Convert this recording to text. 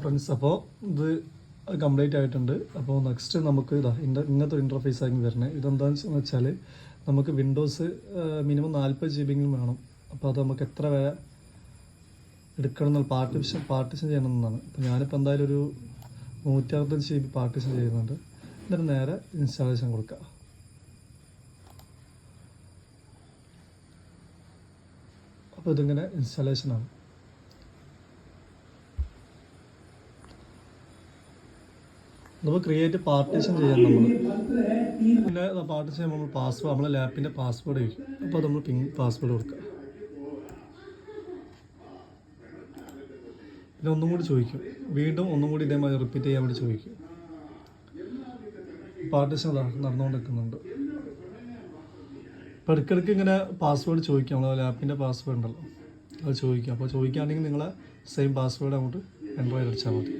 Friends, അപ്പോൾ ഇത് complete ആയിട്ടുണ്ട്. അപ്പോൾ നെക്സ്റ്റ് നമുക്ക് ഇങ്ങനത്തെ ഒരു ഇൻ്റർഫേസ് ആയിരിക്കും വരുന്നത്. ഇതെന്താണെന്ന് വെച്ചാൽ നമുക്ക് വിൻഡോസ് മിനിമം 40 GB വേണം. അപ്പോൾ അത് നമുക്ക് എത്ര വരെ എടുക്കണം എന്നുള്ള പാർട്ടിഷൻ ചെയ്യണമെന്നാണ്. അപ്പോൾ ഞാനിപ്പോൾ എന്തായാലും ഒരു 165 GB പാർട്ടിഷൻ ചെയ്യുന്നുണ്ട്. എന്നിട്ട് നേരെ ഇൻസ്റ്റാളേഷൻ കൊടുക്കുക. അപ്പോൾ ഇതിങ്ങനെ ഇൻസ്റ്റാളേഷനാണ്. നമ്മൾ ക്രിയേറ്റ് പാർട്ടീഷൻ ചെയ്യാൻ പിന്നെ പാർട്ടീഷൻ ചെയ്യുമ്പോൾ നമ്മൾ നമ്മളെ ലാപ്പിൻ്റെ പാസ്വേഡ് ചോദിക്കും. അപ്പോൾ നമ്മൾ പാസ്വേഡ് കൊടുക്കുക. പിന്നെ ഒന്നും കൂടി ചോദിക്കും, വീണ്ടും ഒന്നും കൂടി ഇതേമാതിരി റിപ്പീറ്റ് ചെയ്യാൻ വേണ്ടി ചോദിക്കും. പാർട്ടീഷൻ നടന്നുകൊണ്ടിരിക്കുന്നുണ്ട്. അപ്പോൾ ഇടയ്ക്കിടയ്ക്ക് ഇങ്ങനെ പാസ്വേഡ് ചോദിക്കും. നമ്മളെ ലാപ്പിൻ്റെ പാസ്വേഡ് ഉണ്ടല്ലോ, അത് ചോദിക്കും. അപ്പോൾ ചോദിക്കുകയാണെങ്കിൽ നിങ്ങളെ സെയിം പാസ്വേഡ് അങ്ങോട്ട് എൻ്റർ ചെയ്ത് അടിച്ചാൽ മതി.